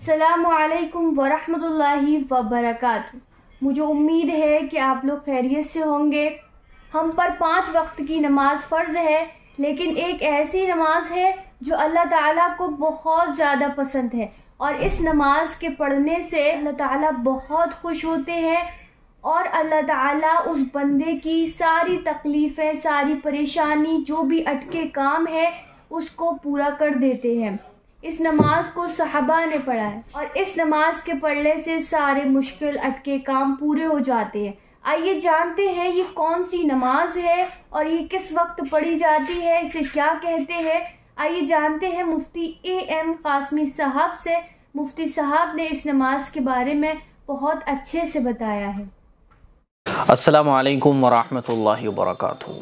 अस्सलामुअलैकुम वरहमतुल्लाहि वबरकातुहू। मुझे उम्मीद है कि आप लोग खैरियत से होंगे। हम पर 5 वक्त की नमाज फ़र्ज़ है, लेकिन एक ऐसी नमाज है जो अल्लाह ताला को बहुत ज़्यादा पसंद है और इस नमाज के पढ़ने से अल्लाह ताला बहुत खुश होते हैं और अल्लाह ताला उस बंदे की सारी तकलीफ़ें, सारी परेशानी, जो भी अटके काम है उसको पूरा कर देते हैं। इस नमाज को सहाबा ने पढ़ा है और इस नमाज के पढ़ने से सारे मुश्किल अटके काम पूरे हो जाते हैं। आइए जानते हैं ये कौन सी नमाज है और ये किस वक्त पढ़ी जाती है, इसे क्या कहते हैं। आइए जानते हैं मुफ्ती A.M. कासमी साहब से। मुफ्ती साहब ने इस नमाज के बारे में बहुत अच्छे से बताया है। अस्सलामु अलैकुम वरहमतुल्लाहि वबरकातुहू।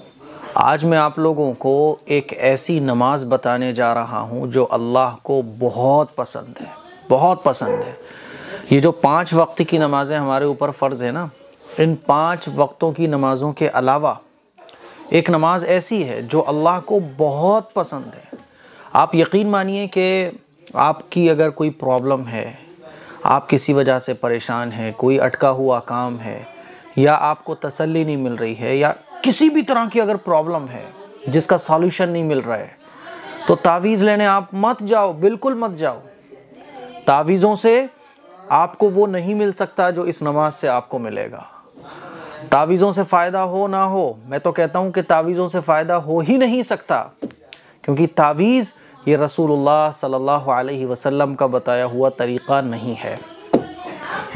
आज मैं आप लोगों को एक ऐसी नमाज बताने जा रहा हूँ जो अल्लाह को बहुत पसंद है, बहुत पसंद है। ये जो 5 वक्त की नमाज़ें हमारे ऊपर फ़र्ज़ है ना, इन 5 वक्तों की नमाज़ों के अलावा एक नमाज ऐसी है जो अल्लाह को बहुत पसंद है। आप यकीन मानिए कि आपकी अगर कोई प्रॉब्लम है, आप किसी वजह से परेशान हैं, कोई अटका हुआ काम है या आपको तसल्ली नहीं मिल रही है या किसी भी तरह की अगर प्रॉब्लम है जिसका सॉल्यूशन नहीं मिल रहा है, तो तावीज़ लेने आप मत जाओ, बिल्कुल मत जाओ। तावीज़ों से आपको वो नहीं मिल सकता जो इस नमाज से आपको मिलेगा। तावीज़ों से फ़ायदा हो ना हो, मैं तो कहता हूँ कि तावीज़ों से फ़ायदा हो ही नहीं सकता, क्योंकि तावीज़ ये रसूलुल्लाह सल्लल्लाहु अलैहि वसल्लम का बताया हुआ तरीक़ा नहीं है।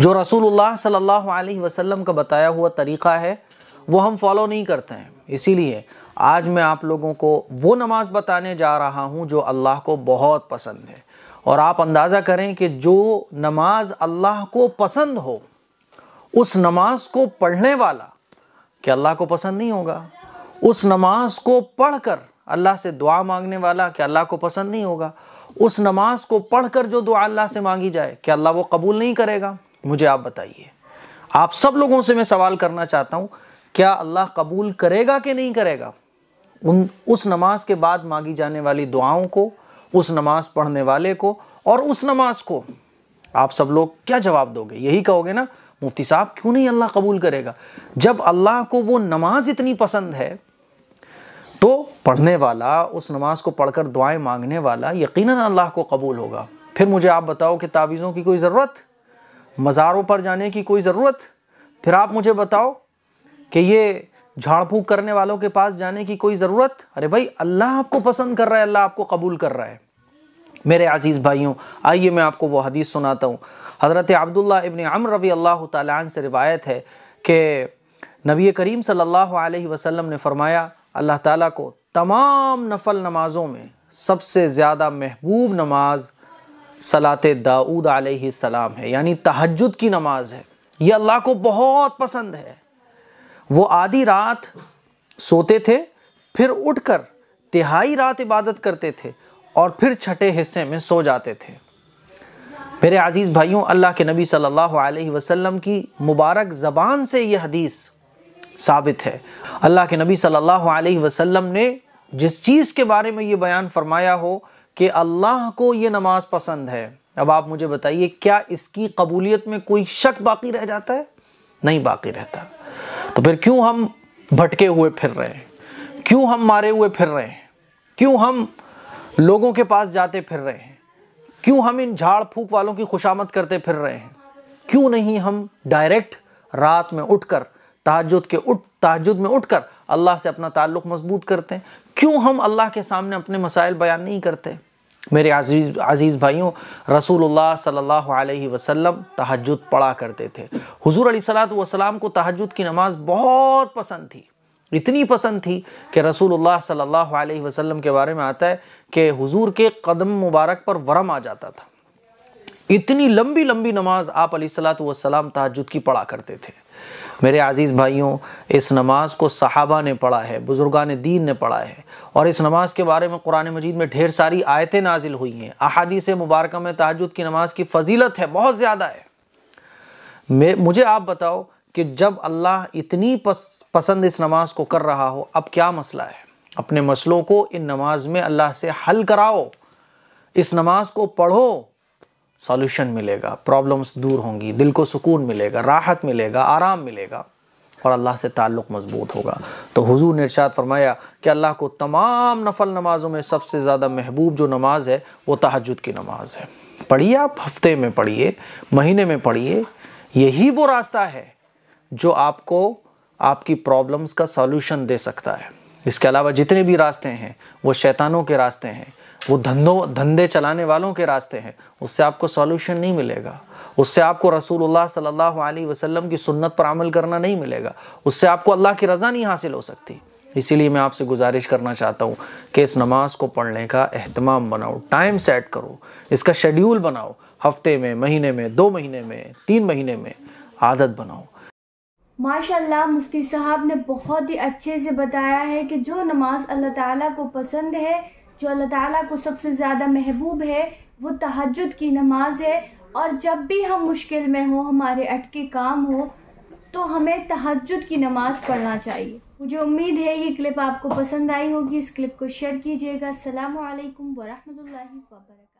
जो रसूलुल्लाह सल्लल्लाहु अलैहि वसल्लम का बताया हुआ तरीक़ा है वो हम फॉलो नहीं करते हैं। इसीलिए आज मैं आप लोगों को वो नमाज बताने जा रहा हूँ जो अल्लाह को बहुत पसंद है। और आप अंदाज़ा करें कि जो नमाज अल्लाह को पसंद हो, उस नमाज को पढ़ने वाला क्या अल्लाह को पसंद नहीं होगा? उस नमाज को पढ़कर अल्लाह से दुआ मांगने वाला क्या अल्लाह को पसंद नहीं होगा? उस नमाज को पढ़कर जो दुआ अल्लाह से मांगी जाए क्या अल्लाह वो कबूल नहीं करेगा? मुझे आप बताइए। आप सब लोगों से मैं सवाल करना चाहता हूँ, क्या अल्लाह कबूल करेगा कि नहीं करेगा उस नमाज के बाद मांगी जाने वाली दुआओं को, उस नमाज पढ़ने वाले को और उस नमाज को? आप सब लोग क्या जवाब दोगे? यही कहोगे ना, मुफ्ती साहब क्यों नहीं अल्लाह कबूल करेगा? जब अल्लाह को वो नमाज इतनी पसंद है तो पढ़ने वाला, उस नमाज को पढ़कर दुआएं मांगने वाला यकीनन अल्लाह को कबूल होगा। फिर मुझे आप बताओ कि तावीज़ों की कोई ज़रूरत, मज़ारों पर जाने की कोई ज़रूरत? फिर आप मुझे बताओ कि ये झाड़ फूक करने वालों के पास जाने की कोई ज़रूरत? अरे भाई, अल्लाह आपको पसंद कर रहा है, अल्लाह आपको कबूल कर रहा है। मेरे अज़ीज़ भाइयों, आइए मैं आपको वो हदीस सुनाता हूँ। हज़रत अब्दुल्लाह इब्न अम्र रज़ी अल्लाह तआला अन्हु से रिवायत है कि नबी करीम सल्लल्लाहु अलैहि वसल्लम ने फरमाया, अल्लाह ताला को तमाम नफल नमाज़ों में सबसे ज़्यादा महबूब नमाज सलाते दाऊद अलैहिस्सलाम है, यानी तहज्जुद की नमाज है। ये अल्लाह को बहुत पसंद है। वो आधी रात सोते थे, फिर उठकर तिहाई रात इबादत करते थे और फिर छठे हिस्से में सो जाते थे। मेरे अजीज़ भाइयों, अल्लाह के नबी सल्लल्लाहु अलैहि वसल्लम की मुबारक ज़बान से ये हदीस साबित है। अल्लाह के नबी सल्लल्लाहु अलैहि वसल्लम ने जिस चीज़ के बारे में ये बयान फरमाया हो कि अल्लाह को ये नमाज पसंद है, अब आप मुझे बताइए, क्या इसकी कबूलियत में कोई शक बाकी रह जाता है? नहीं बाकी रहता। तो फिर क्यों हम भटके हुए फिर रहे हैं? क्यों हम मारे हुए फिर रहे हैं? क्यों हम लोगों के पास जाते फिर रहे हैं? क्यों हम इन झाड़ फूक वालों की खुशामद करते फिर रहे हैं? क्यों नहीं हम डायरेक्ट रात में उठकर तहज्जुद में उठकर अल्लाह से अपना ताल्लुक़ मजबूत करते हैं? क्यों हम अल्लाह के सामने अपने मसाइल बयान नहीं करते? मेरे अज़ीज़ भाइयों, रसूलुल्लाह सल्लल्लाहु अलैहि वसल्लम तहज्जुद पढ़ा करते थे। हुज़ूर अलैहिस्सलातु वस्सलाम को तहज्जुद की नमाज बहुत पसंद थी। इतनी पसंद थी कि रसूलुल्लाह सल्लल्लाहु अलैहि वसल्लम के बारे में आता है कि हुज़ूर के कदम मुबारक पर वरम आ जाता था। इतनी लंबी लंबी नमाज आप अलैहिस्सलातु वस्सलाम तहज्जुद की पढ़ा करते थे। मेरे अज़ीज़ भाइयों, इस नमाज को सहाबा ने पढ़ा है, बुज़ुर्गान दीन ने पढ़ा है और इस नमाज के बारे में कुरान मजीद में ढेर सारी आयतें नाजिल हुई हैं। अहादीस मुबारक में तहज्जुद की नमाज की फजीलत है, बहुत ज़्यादा है। मुझे आप बताओ कि जब अल्लाह इतनी पसंद इस नमाज को कर रहा हो, अब क्या मसला है? अपने मसलों को इन नमाज में अल्लाह से हल कराओ, इस नमाज को पढ़ो, सॉल्यूशन मिलेगा, प्रॉब्लम्स दूर होंगी, दिल को सुकून मिलेगा, राहत मिलेगा, आराम मिलेगा और अल्लाह से ताल्लुक़ मज़बूत होगा। तो हुज़ूर ने इरशाद फरमाया कि अल्लाह को तमाम नफल नमाज़ों में सबसे ज़्यादा महबूब जो नमाज है वो तहज्जुद की नमाज है। पढ़िए, आप हफ्ते में पढ़िए, महीने में पढ़िए, यही वो रास्ता है जो आपको आपकी प्रॉब्लम्स का सॉल्यूशन दे सकता है। इसके अलावा जितने भी रास्ते हैं वो शैतानों के रास्ते हैं, वो धंधे चलाने वालों के रास्ते हैं, उससे आपको सॉल्यूशन नहीं मिलेगा, उससे आपको रसूलुल्लाह सल्लल्लाहु अलैहि वसल्लम की सुन्नत पर अमल करना नहीं मिलेगा, उससे आपको अल्लाह की रज़ा नहीं हासिल हो सकती। इसीलिए मैं आपसे गुजारिश करना चाहता हूँ कि इस नमाज को पढ़ने का एहतमाम बनाओ, टाइम सेट करो, इसका शेड्यूल बनाओ, हफ्ते में, महीने में, 2 महीने में, 3 महीने में आदत बनाओ। माशाल्लाह, मुफ्ती साहब ने बहुत ही अच्छे से बताया है कि जो नमाज अल्लाह ताला को पसंद है, जो अल्लाह ताला को सबसे ज़्यादा महबूब है, वो तहज्जुद की नमाज है। और जब भी हम मुश्किल में हो, हमारे अटके काम हो, तो हमें तहज्जुद की नमाज पढ़ना चाहिए। मुझे उम्मीद है ये क्लिप आपको पसंद आई होगी। इस क्लिप को शेयर कीजिएगा। अस्सलामु अलैकुम वरहमतुल्लाहि वबरकातुहू।